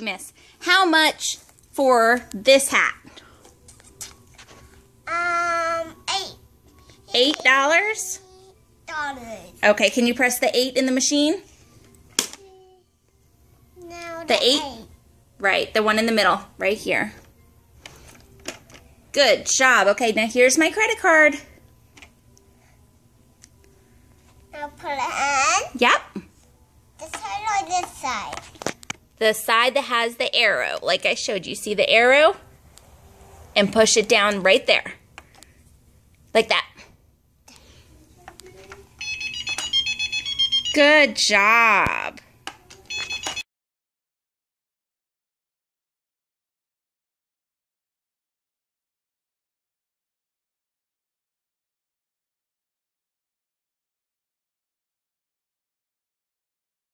Miss, how much for this hat? $8. Okay, can you press the 8 in the machine? No, the 8? Right, the one in the middle, right here. Good job. Okay, now here's my credit card. Now put it in. Yep. This side or this side? The side that has the arrow, like I showed you. See the arrow? And push it down right there. Like that. Good job.